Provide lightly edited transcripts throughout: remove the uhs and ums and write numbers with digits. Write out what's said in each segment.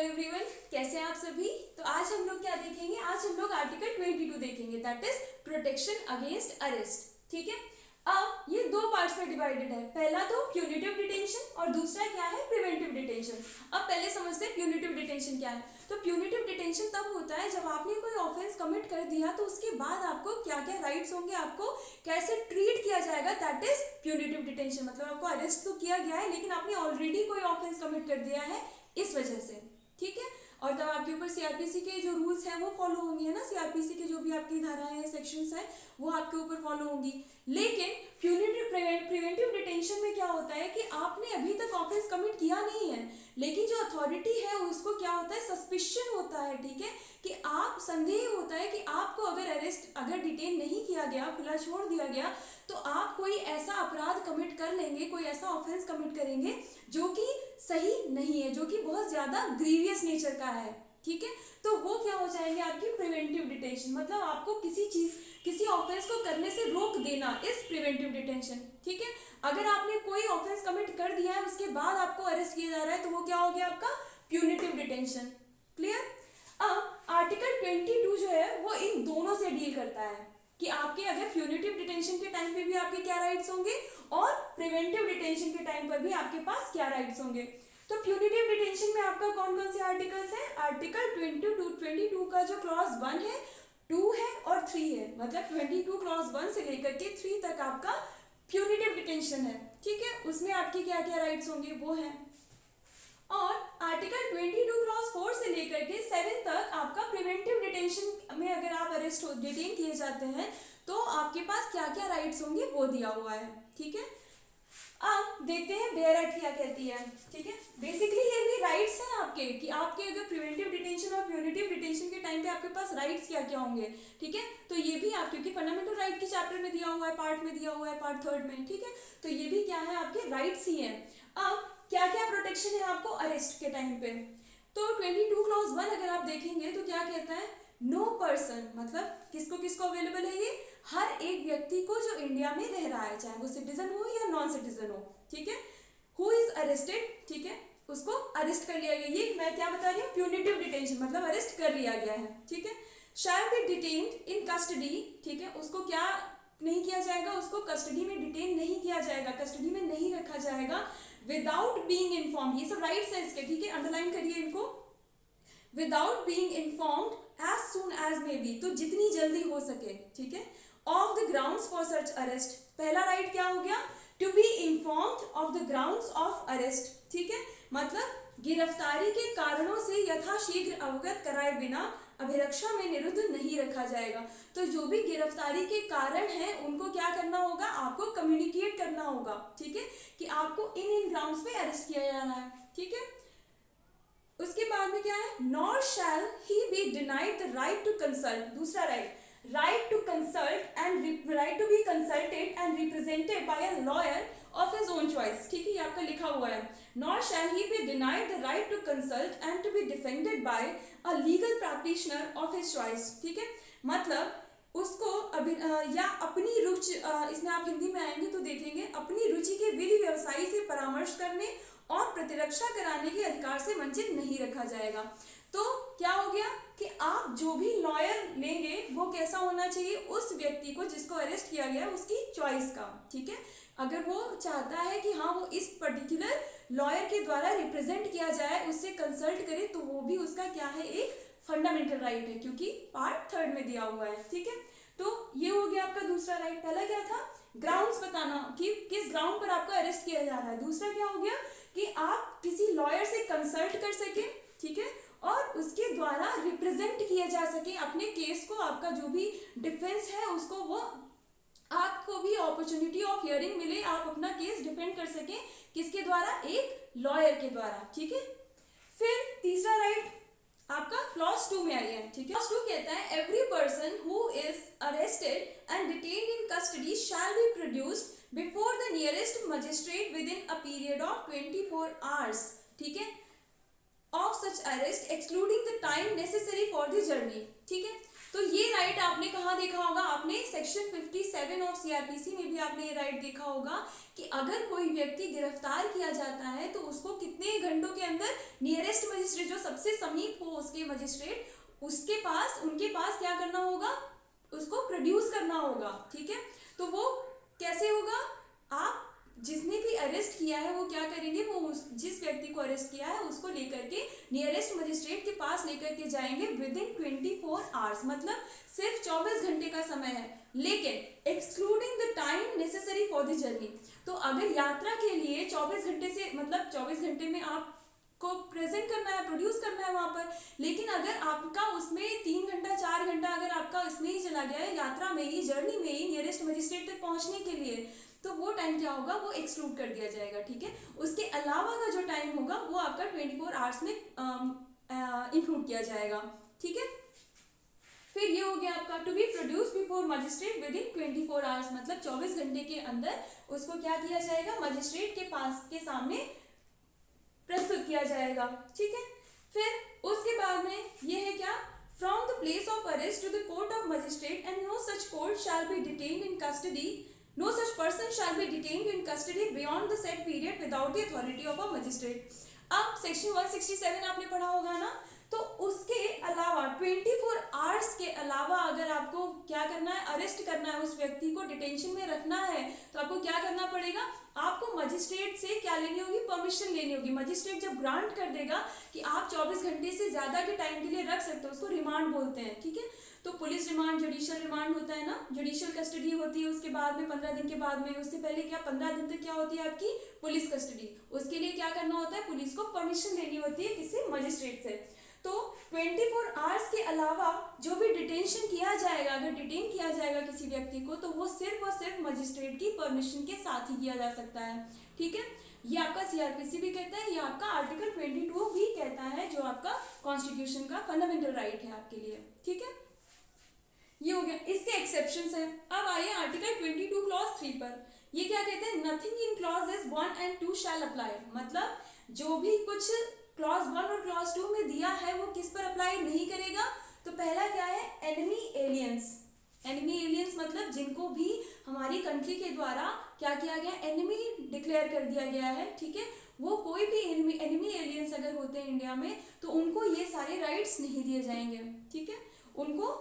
Everyone, कैसे हैं आप सभी। तो आज हम लोग क्या देखेंगे, आज हम लोग आर्टिकल 22 देखेंगे, that is protection against arrest. ठीक है, अब ये दो पार्ट्स में डिवाइडेड है। पहला तो प्यूनिटिव डिटेंशन और दूसरा क्या है, प्रिवेंटिव डिटेंशन। अब पहले समझते हैं प्यूनिटिव डिटेंशन क्या है। तो प्यूनिटिव डिटेंशन तब होता है जब आपने कोई ऑफेंस कमिट कर दिया तो उसके बाद आपको क्या क्या राइट्स होंगे, आपको कैसे ट्रीट किया जाएगा, दैट इज प्यूनिटिव डिटेंशन। मतलब आपको अरेस्ट तो किया गया है लेकिन आपने ऑलरेडी कोई ऑफेंस कमिट कर दिया है इस वजह से। ठीक है, और तब आपके ऊपर सीआरपीसी के जो रूल्स हैं वो फॉलो होंगे, है ना। सीआरपीसी के जो भी आपकी धाराएं हैं, सेक्शंस हैं, वो आपके ऊपर फॉलो होंगी। लेकिन प्यूनिटिव प्रिवेंटिव डिटेंशन में क्या होता है कि आपने अभी तक ऑफेंस कमिट किया नहीं है, लेकिन जो अथॉरिटी है उसको क्या होता है, सस्पिशन होता है। ठीक है, कि आप संदेह होता है कि आपको अगर डिटेन नहीं किया गया, खुला छोड़ दिया गया, तो आप कोई ऐसा अपराध कमिट कर लेंगे, कोई ऐसा ऑफेंस कमिट करेंगे जो कि सही नहीं है, जो कि बहुत ज्यादा ग्रीवियस नेचर का है। ठीक है, तो वो क्या हो जाएंगे, आपकी प्रिवेंटिव डिटेंशन। मतलब आपको किसी ऑफेंस को करने से रोक देना इस प्रिवेंटिव डिटेंशन। ठीक है, अगर आपने कोई ऑफेंस कमिट कर दिया है उसके बाद आपको अरेस्ट किया जा रहा है तो वो क्या हो गया, आपका प्यूनिटिव डिटेंशन। क्लियर। अब आर्टिकल 22 जो है वो इन दोनों से डील करता है कि आपके अगर प्यूनिटिव डिटेंशन के टाइम पे भी आपके क्या राइट्स होंगे और प्रिवेंटिव डिटेंशन के टाइम पर भी आपके पास क्या राइट्स होंगे। तो प्यूनिटिव डिटेंशन में आपका कौन कौन से आर्टिकल्स है, आर्टिकल 22 का जो क्लॉज 1 है, 2 है और 3 है। मतलब 22 क्लॉज 1 से लेकर के 3 तक आपका प्यूनिटिव डिटेंशन है। ठीक है, उसमें आपके क्या क्या राइट्स होंगे वो है। और आर्टिकल 22 क्लॉज 4 से लेकर के 7 तक आपका प्रिवेंटिव डिटेंशन में अगर आप डिटेन किए जाते हैं तो आपके पास क्या क्या राइट्स होंगे वो दिया हुआ है। ठीक है, अब देखते हैं बेयर एक्ट क्या कहती है। ठीक है, बेसिकली ये भी राइट्स हैं आपके कि आपके अगर प्रिवेंटिव डिटेंशन और प्यूनिटिव डिटेंशन के टाइम पे आपके पास राइट्स क्या क्या होंगे। ठीक है, तो ये भी आप, क्योंकि फंडामेंटल राइट के चैप्टर में दिया हुआ है, पार्ट में दिया हुआ है, पार्ट 3 में। ठीक है, तो ये भी क्या है, आपके राइट्स ही हैं। अब क्या क्या प्रोटेक्शन है आपको अरेस्ट के टाइम पे। तो 22 क्लॉज 1 अगर आप देखेंगे तो क्या कहता है, नो पर्सन, मतलब किसको किसको अवेलेबल है, ये हर एक व्यक्ति को जो इंडिया में रह रहा है, चाहे वो सिटीजन हो या नॉन सिटीजन हो। ठीक है, हु इज अरेस्टेड, ठीक है, उसको अरेस्ट कर लिया गया। ये मैं क्या बता रही हूँ, प्यूनिटिव डिटेंशन, मतलब अरेस्ट कर लिया गया है। ठीक है, शैल बी डिटेन्ड इन कस्टडी, ठीक है, उसको क्या नहीं किया जाएगा, उसको कस्टडी में डिटेन नहीं किया जाएगा, कस्टडी में नहीं रखा जाएगा, विदाउट बीइंग इन्फॉर्म्ड। ये सब राइट्स हैं इसके। ठीक है, अंडरलाइन करिए इनको, without being informed as soon as may be, तो जितनी जल्दी हो सके। ठीक है, of the grounds for such arrest, पहला राइट क्या हो गया, to be informed of the grounds of arrest. ठीक है, मतलब गिरफ्तारी के कारणों से यथाशीघ्र अवगत कराए बिना अभिरक्षा में निरुद्ध नहीं रखा जाएगा। तो जो भी गिरफ्तारी के कारण हैं उनको क्या करना होगा, आपको कम्युनिकेट करना होगा। ठीक है, कि आपको इन ग्राउंड्स पे अरेस्ट किया जाना है। ठीक है, उसके बाद में क्या है, nor shall he be denied the right to consult, दूसरा right to consult and right to be consulted and represented by a lawyer of his own choice. ठीक है, ये आपका लिखा हुआ है, nor shall he be denied the right to consult and to be defended by a legal practitioner of his choice. ठीक है, मतलब उसको या अपनी रुचि, इसमें आप हिंदी में आएंगे तो देखेंगे, अपनी रुचि के विधि व्यवसायी से परामर्श करने और प्रतिरक्षा कराने के अधिकार से वंचित नहीं रखा जाएगा। तो क्या हो गया कि आप जो भी लॉयर लेंगे वो कैसा होना चाहिए, उस व्यक्ति को जिसको अरेस्ट किया गया उसकी चॉइस का। ठीक है, अगर वो चाहता है कि हाँ वो इस पर्टिकुलर लॉयर के द्वारा रिप्रेजेंट किया जाए, उससे कंसल्ट करे, तो वो भी उसका क्या है, एक फंडामेंटल राइट है, क्योंकि पार्ट 3 में दिया हुआ है। ठीक है, तो ये हो गया आपका दूसरा राइट। पहला क्या था, ग्राउंड्स बताना कि किस ग्राउंड पर आपका अरेस्ट किया जा रहा है। दूसरा क्या हो गया कि आप किसी लॉयर से कंसल्ट कर सके। ठीक है, और उसके द्वारा रिप्रेजेंट किया जा सके अपने केस को, आपका जो भी डिफेंस है उसको, वो आपको भी अपॉर्चुनिटी ऑफ हियरिंग मिले, आप अपना केस डिफेंड कर सके, किसके द्वारा, एक लॉयर के द्वारा। ठीक है, फिर तीसरा राइट आपका क्लॉज 2 में आई है। ठीक है, क्लॉज 2 कहता है, every person who is arrested and detained in custody shall be produced before the nearest magistrate with in a period of 24 hours. ठीक है, of such arrest excluding the time necessary for the journey. ठीक है, तो ये right आपने कहाँ देखा होगा, आपने सेक्शन 57 ऑफ सीआरपीसी में भी आपने ये राइट देखा होगा कि अगर कोई व्यक्ति गिरफ्तार किया जाता है तो उसको कितने घंटों के अंदर नियरेस्ट मजिस्ट्रेट, जो सबसे सबसे समीप हो उसके मजिस्ट्रेट, उनके पास क्या करना होगा, उसको प्रोड्यूस करना होगा। ठीक है, तो वो कैसे होगा, आप जिसने भी अरेस्ट किया है वो क्या करेंगे, वो जिस व्यक्ति को अरेस्ट किया है उसको लेकर के नियरेस्ट मजिस्ट्रेट के पास लेकर के जाएंगे विद इन 24 आवर्स, मतलब सिर्फ 24 घंटे का समय है, लेकिन excluding the time necessary for the journey. तो अगर यात्रा के लिए 24 घंटे से, मतलब 24 घंटे में आपको प्रेजेंट करना है, प्रोड्यूस करना है वहां पर, लेकिन अगर आपका उसमें 3 घंटा 4 घंटा अगर आपका इसमें ही चला गया है, यात्रा में ही, जर्नी में ही नियरेस्ट मजिस्ट्रेट तक पहुंचने के लिए, तो वो टाइम क्या होगा, वो एक्सक्लूड कर दिया जाएगा। ठीक है, उसके अलावा का जो टाइम होगा वो आपका 24 आवर्स में इंक्लूड किया जाएगा। ठीक है, फिर ये हो गया आपका to be produce before magistrate within 24 hours, मतलब 24 घंटे के अंदर उसको क्या किया जाएगा, मजिस्ट्रेट के सामने प्रस्तुत किया जाएगा। ठीक है, फिर उसके बाद में ये है क्या, from the place of arrest to the court of magistrate and no such court shall be detained in custody, no such person shall be detained in custody beyond the said period without the authority of a magistrate। अब section 167 आपने पढ़ा होगा ना, तो उसके अलावा 24 hours के अलावा अगर आपको क्या करना है, अरेस्ट करना है, उस व्यक्ति को डिटेंशन में रखना है, तो आपको क्या करना पड़ेगा, आपको मजिस्ट्रेट से क्या लेनी होगी, परमिशन लेनी होगी। मजिस्ट्रेट जब ग्रांट कर देगा कि आप 24 घंटे से ज्यादा के टाइम के लिए रख सकते हो, उसको रिमांड बोलते हैं। ठीक है, तो पुलिस रिमांड, जुडिशियल रिमांड होता है ना, जुडिशियल कस्टडी होती है, उसके बाद में 15 दिन के बाद में, उससे पहले क्या 15 दिन तक क्या होती है आपकी पुलिस कस्टडी। उसके लिए क्या करना होता है, पुलिस को परमिशन लेनी होती है किसी मजिस्ट्रेट से। तो 24 आवर्स के अलावा जो भी डिटेंशन किया जाएगा, अगर डिटेन किया जाएगा किसी व्यक्ति को, तो वो सिर्फ और सिर्फ मजिस्ट्रेट की परमिशन के साथ ही किया जा सकता है। ठीक है, ये आपका सीआरपीसी भी कहता है, ये आपका आर्टिकल 22 भी कहता है, जो आपका कॉन्स्टिट्यूशन का फंडामेंटल राइट है आपके लिए। ठीक है, ये हो गया, इसके एक्सेप्शंस हैं। अब आइए आर्टिकल 22 क्लॉज 3 पर। ये क्या कहते हैं, nothing in clauses 1 and 2 shall apply, मतलब जो भी कुछ क्लॉज 1 और क्लॉज 2 में दिया है वो किस पर अप्लाई नहीं करेगा। तो पहला क्या है, एनिमी एलियंस। एनिमी एलियंस मतलब जिनको भी हमारी कंट्री के द्वारा क्या किया गया, एनिमी डिक्लेयर कर दिया गया है। ठीक है, वो कोई भी एनिमी एलियंस अगर होते हैं इंडिया में, तो उनको ये सारे राइट्स नहीं दिए जाएंगे। ठीक है, उनको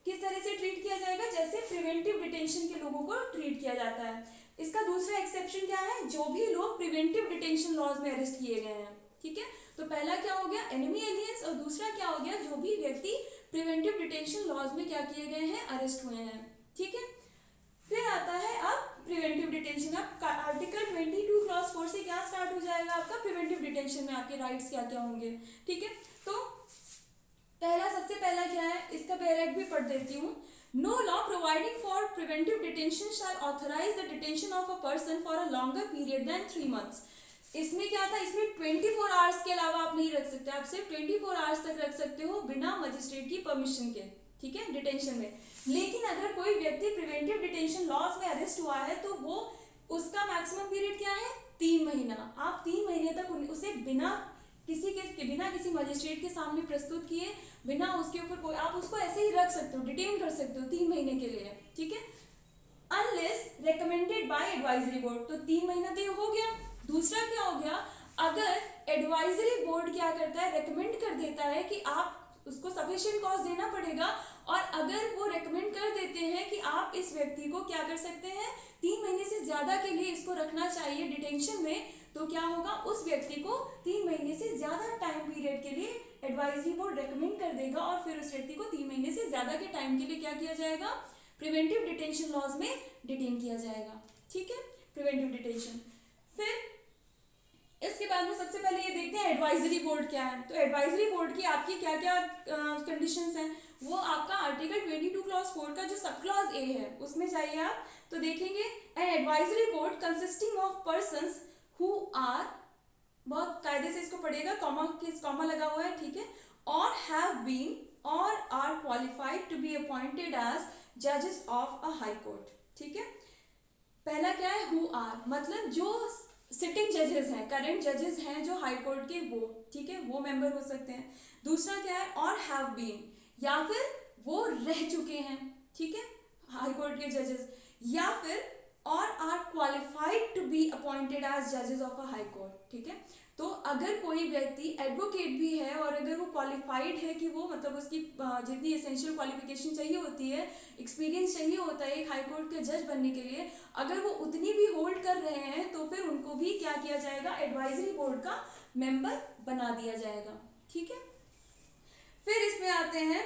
किस तरह से ट्रीट किया जाएगा, जैसे प्रिवेंटिव डिटेंशन के लोगों को ट्रीट किया जाता है। इसका दूसरा एक्सेप्शन क्या है, जो भी लोग प्रिवेंटिव डिटेंशन लॉज में अरेस्ट किए गए हैं। ठीक है, तो पहला क्या हो गया, एनिमी एलियंस, और दूसरा क्या हो गया, जो भी व्यक्ति प्रिवेंटिव डिटेंशन लॉज में क्या किए गए हैं, अरेस्ट हुए हैं। ठीक है, फिर आता है अब प्रिवेंटिव डिटेंशन। अब आर्टिकल 22 क्लॉज 4 से क्या स्टार्ट हो जाएगा आपका, प्रिवेंटिव डिटेंशन में आपके राइट्स क्या क्या होंगे। ठीक है, तो सबसे पहला क्या है, इसका पैराग्राफ भी पढ़ देती हूँ। No law providing for preventive detention shall authorise the detention of a person for a longer period than 3 months। इसमें क्या था, इसमें 24 आवर्स के अलावा आप नहीं रख सकते, आप सिर्फ 24 आवर्स तक रख सकते हो बिना मजिस्ट्रेट की परमिशन के। ठीक है, डिटेंशन में। लेकिन अगर कोई व्यक्ति प्रिवेंटिव डिटेंशन लॉज में अरेस्ट हुआ है, तो वो उसका मैक्सिमम पीरियड क्या है, 3 महीना। आप 3 महीने तक उसे बिना किसी मजिस्ट्रेट के सामने प्रस्तुत किए, बिना उसके ऊपर कोई, आप उसको ऐसे ही रख सकते हो, डिटेन कर सकते हो 3 महीने के लिए। ठीक है, unless recommended by advisory board. तो 3 महीना तो हो गया। दूसरा क्या हो गया, अगर एडवाइजरी बोर्ड क्या करता है, रेकमेंड कर देता है कि आप उसको सफिशिएंट कॉस्ट देना पड़ेगा, और अगर वो रेकमेंड कर देते हैं कि आप इस व्यक्ति को क्या कर सकते हैं, 3 महीने से ज्यादा के लिए इसको रखना चाहिए डिटेंशन में, तो क्या होगा, उस व्यक्ति को 3 महीने से ज्यादा टाइम पीरियड के लिए एडवाइजरी बोर्ड रेकमेंड कर देगा, और फिर उस व्यक्ति को 3 महीने से ज्यादा के टाइम के लिए क्या किया जाएगा, प्रिवेंटिव डिटेंशन लॉज में डिटेन किया जाएगा। ठीक है, प्रिवेंटिव डिटेंशन। फिर इसके बाद में सबसे पहले ये देखते हैं एडवाइजरी बोर्ड क्या है। तो एडवाइजरी बोर्ड की आपकी क्या क्या कंडीशंस हैं, वो आपका आर्टिकल 22 क्लॉज 4 का जो सब क्लॉज ए है उसमें जाइए आप, तो देखेंगे an advisory board consisting of persons who are, बहुत कायदे से इसको पढ़िएगा, कॉमा लगा हुआ है। ठीक है, or have been or are qualified to be appointed as जजेस ऑफ अ हाई कोर्ट। ठीक है, पहला क्या है, हु आर, मतलब जो सिटिंग जजेस हैं, करंट जजेस हैं जो हाई कोर्ट के, वो ठीक है, वो मेंबर हो सकते हैं। दूसरा क्या है, और हैव बीन, या फिर वो रह चुके हैं, ठीक है, हाई कोर्ट के जजेस, या फिर or are qualified to be appointed as जजेस ऑफ अ हाई कोर्ट। ठीक है, तो अगर कोई व्यक्ति एडवोकेट भी है और अगर वो क्वालिफाइड है कि वो मतलब उसकी जितनी एसेंशियल क्वालिफिकेशन चाहिए होती है, एक्सपीरियंस चाहिए होता है एक हाई कोर्ट के जज बनने के लिए, अगर वो उतनी भी होल्ड कर रहे हैं तो फिर उनको भी क्या किया जाएगा, एडवाइजरी बोर्ड का मेंबर बना दिया जाएगा। ठीक है, फिर इसमें आते हैं,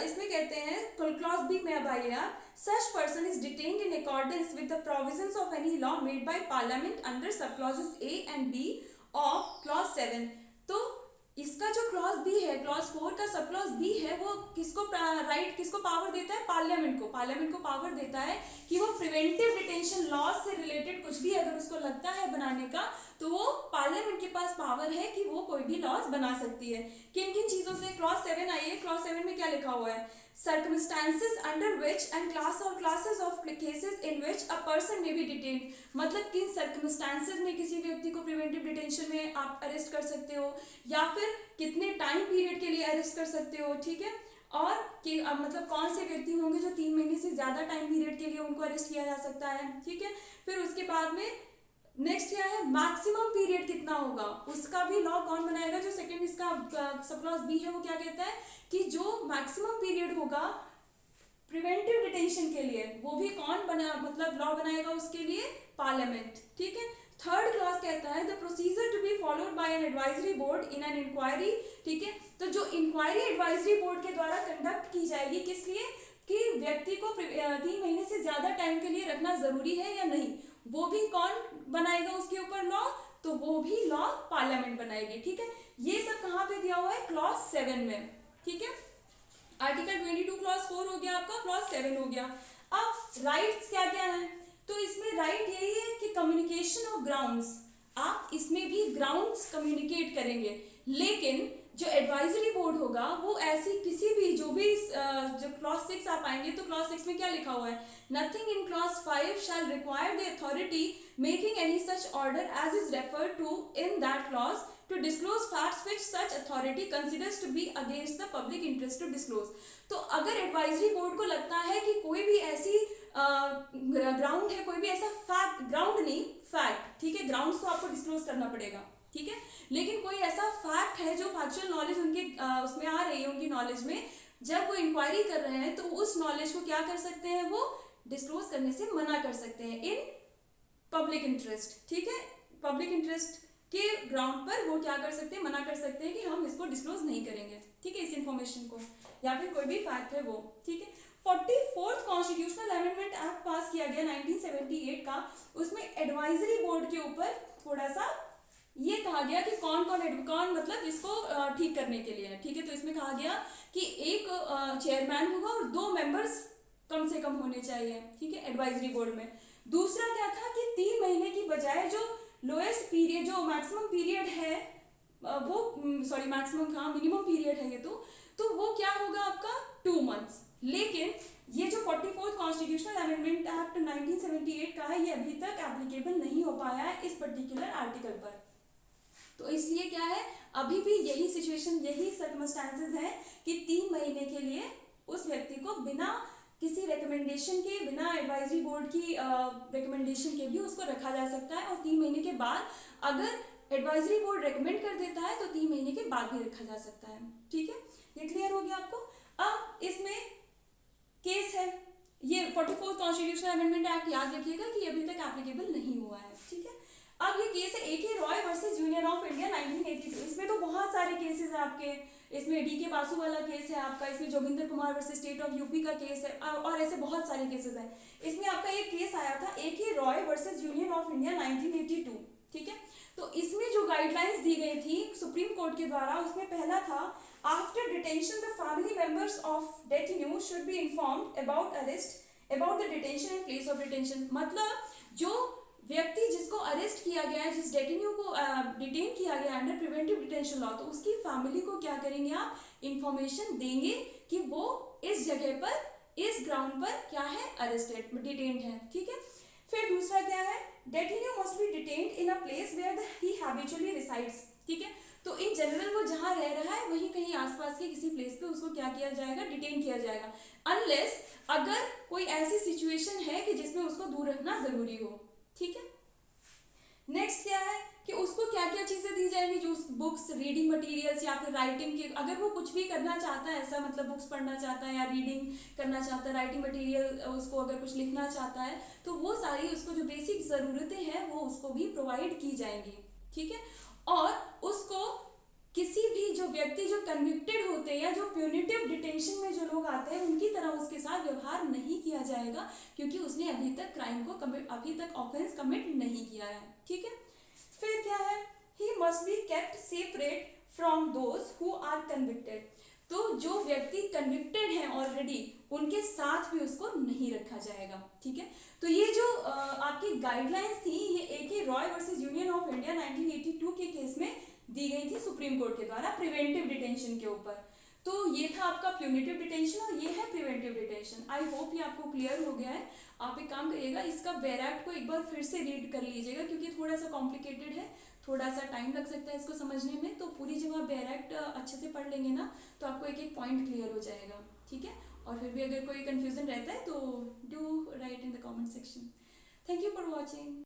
इसमें कहते हैं क्लॉज बी में अब आइए आप, such person is detained in accordance with the provisions of any law made by parliament under subclauses A and B of clause 7। तो इसका जो क्लॉज बी है, क्लॉज 4 का सब क्लॉज बी है, वो किसको राइट किसको पावर देता है, पार्लियामेंट को। पार्लियामेंट को पावर देता है कि वो प्रिवेंटिव डिटेंशन लॉज से रिलेटेड कुछ भी अगर उसको लगता है बनाने का, तो वो पार्लियामेंट के पास पावर है कि वो कोई भी लॉज बना सकती है। किन किन चीजों से, क्लॉज 7 आइए, क्लॉज 7 में क्या लिखा हुआ है, circumstances under which and class or classes of cases in which a person may be detained। मतलब किन circumstances में किसी व्यक्ति को प्रिवेंटिव डिटेंशन में आप अरेस्ट कर सकते हो, या फिर कितने टाइम पीरियड के लिए अरेस्ट कर सकते हो। ठीक है, और कि मतलब कौन से व्यक्ति होंगे जो 3 महीने से ज्यादा टाइम पीरियड के लिए उनको अरेस्ट किया जा सकता है। ठीक है, फिर उसके बाद में नेक्स्ट क्या है, मैक्सिमम पीरियड कितना होगा, उसका भी लॉ कौन बनाएगा। जो सेकंड इसका सब क्लॉज बी है वो क्या कहता है कि जो मैक्सिमम पीरियड होगा प्रिवेंटिव डिटेंशन के लिए, वो भी कौन बना मतलब लॉ बनाएगा उसके लिए, पार्लियामेंट। ठीक है, थर्ड क्लॉज कहता है the procedure to be followed by an advisory board in an inquiry. ठीक है, तो जो इंक्वायरी एडवाइजरी बोर्ड के द्वारा कंडक्ट की जाएगी, किस लिए, कि व्यक्ति को 3 महीने से ज्यादा टाइम के लिए रखना जरूरी है या नहीं, वो भी कौन बनाएगा उसके ऊपर लॉ, तो वो भी लॉ पार्लियामेंट बनाएगी। ठीक है, ये सब कहाँ पे दिया हुआ है, क्लॉज 7 में। ठीक है, आर्टिकल 22 क्लॉज 4 हो गया आपका, क्लॉज 7 हो गया। अब राइट्स क्या क्या है, तो इसमें राइट यही है कि कम्युनिकेशन ऑफ ग्राउंड्स, आप इसमें भी ग्राउंड्स कम्युनिकेट करेंगे, लेकिन जो एडवाइजरी बोर्ड होगा वो ऐसी किसी भी जो भी जो क्लॉज 6 आप आएंगे तो क्लॉज 6 में क्या लिखा हुआ है, nothing in clause 5 shall require the authority making any such order as is referred to in that clause to disclose facts which such authority considers to be against the public interest to disclose। तो अगर advisory board को लगता है कि कोई भी ऐसी ground है, कोई भी ऐसा फैक्ट, ग्राउंड नहीं फैक्ट, ठीक है, ग्राउंड तो आपको डिस्क्लोज करना पड़ेगा, ठीक है, लेकिन कोई ऐसा फैक्ट है जो फैक्चुअल नॉलेज उनके उसमें आ रही है, उनकी नॉलेज में, जब वो इंक्वायरी कर रहे हैं तो उस नॉलेज को क्या कर सकते हैं, वो डिस्क्लोज करने से मना कर सकते हैं इन पब्लिक इंटरेस्ट। ठीक है, पब्लिक इंटरेस्ट के ग्राउंड पर वो क्या कर सकते हैं, मना कर सकते हैं कि हम इसको डिस्क्लोज नहीं करेंगे। ठीक है, इस इंफॉर्मेशन को या फिर कोई भी फैक्ट है वो। ठीक है, 44th कॉन्स्टिट्यूशनल अमेंडमेंट एक्ट पास किया गया 1978 का, उसमें एडवाइजरी बोर्ड के ऊपर थोड़ा सा ये कहा गया कि कौन मतलब इसको ठीक करने के लिए। ठीक है, तो इसमें कहा गया कि एक चेयरमैन होगा और 2 मेंबर्स कम से कम होने चाहिए। ठीक है, एडवाइजरी बोर्ड में। दूसरा क्या था कि 3 महीने की बजाय जो लोएस्ट पीरियड, जो मैक्सिमम पीरियड है वो मैक्सिमम कहाँ, मिनिमम पीरियड है ये, तो वो क्या होगा आपका 2 मंथ्स। लेकिन ये जो 44th कॉन्स्टिट्यूशनल अमेंडमेंट एक्ट 1978 का है, ये अभी तक एप्लीकेबल नहीं हो पाया है इस पर्टिकुलर आर्टिकल पर। तो इसलिए क्या है, अभी भी यही सिचुएशन, यही सर्कमस्टांसेस है कि 3 महीने के लिए उस व्यक्ति को बिना किसी रिकमेंडेशन के, बिना एडवाइजरी बोर्ड की रिकमेंडेशन के भी उसको रखा जा सकता है, और 3 महीने के बाद अगर एडवाइजरी बोर्ड रिकमेंड कर देता है तो 3 महीने के बाद भी रखा जा सकता है। ठीक है, ये क्लियर हो गया आपको। अब इसमें केस है, ये 44th कॉन्स्टिट्यूशनल अमेंडमेंट एक्ट याद रखिएगा कि अभी तक एप्लीकेबल नहीं हुआ है। ठीक है, अब ये केस है AK Roy versus union of India 1982। इसमें तो बहुत सारे केसेस हैं आपके, इसमें DK बासु वाला केस है आपका, इसमें Joginder Kumar versus state of UP का केस है, और ऐसे बहुत सारे केसेस हैं। इसमें आपका एक केस आया था AK Roy versus union of India 1982। ठीक है, तो इसमें जो गाइडलाइंस दी गई थी सुप्रीम कोर्ट के द्वारा, उसमें पहला था after detention the family members of detenu should be informed about arrest, about the detention and place of detention. मतलब जो व्यक्ति जिसको अरेस्ट किया गया है, जिस डेटेन्यू को डिटेन किया गया अंडर प्रिवेंटिव डिटेंशन लॉ, तो उसकी फैमिली को क्या करेंगे आप, इंफॉर्मेशन देंगे कि वो इस जगह पर, इस ग्राउंड पर क्या है, अरेस्टेड, डिटेन्ड है। ठीक है, फिर दूसरा क्या है, detenu must be detained in a place where he habitually resides. ठीक है, तो इन जनरल वो जहां रह रहा है वहीं कहीं आसपास के किसी प्लेस पे उसको क्या किया जाएगा, डिटेन किया जाएगा, अनलेस अगर कोई ऐसी सिचुएशन है कि जिसमें उसको दूर रखना जरूरी हो। ठीक है, नेक्स्ट क्या है, कि उसको क्या क्या चीज़ें दी जाएंगी, जो बुक्स, रीडिंग मटेरियल्स या फिर राइटिंग के, अगर वो कुछ भी करना चाहता है ऐसा, मतलब बुक्स पढ़ना चाहता है या रीडिंग करना चाहता है, राइटिंग मटेरियल उसको अगर कुछ लिखना चाहता है, तो वो सारी उसको जो बेसिक ज़रूरतें हैं वो उसको भी प्रोवाइड की जाएंगी, ठीक है। और उसको किसी भी जो व्यक्ति जो कन्विक्टेड होते हैं या जो प्यूनिटिव डिटेंशन में जो लोग आते हैं उनकी तरह उसके साथ व्यवहार नहीं किया जाएगा, क्योंकि उसने अभी तक क्राइम को अभी तक ऑफेंस कमिट नहीं किया है, ठीक है। फिर क्या है, he must be kept separate from those who are convicted. तो जो व्यक्ति कन्विक्टेड हैं ऑलरेडी, उनके साथ भी उसको नहीं रखा जाएगा, ठीक है। तो ये जो आपकी गाइडलाइंस थी, ये AK Roy versus union of India 1982 के केस में दी गई थी सुप्रीम कोर्ट के द्वारा प्रिवेंटिव डिटेंशन के ऊपर। तो ये था आपका प्यूनिटिव डिटेंशन और ये है प्रिवेंटिव डिटेंशन। आई होप ये आपको क्लियर हो गया है। आप एक काम करिएगा, इसका बैरैक्ट को एक बार फिर से रीड कर लीजिएगा, क्योंकि थोड़ा सा कॉम्प्लिकेटेड है, थोड़ा सा टाइम लग सकता है इसको समझने में। तो पूरी जब आप बैरैक्ट अच्छे से पढ़ लेंगे ना, तो आपको एक एक पॉइंट क्लियर हो जाएगा, ठीक है। और फिर भी अगर कोई कंफ्यूजन रहता है तो do right in the comment section. Thank you for watching.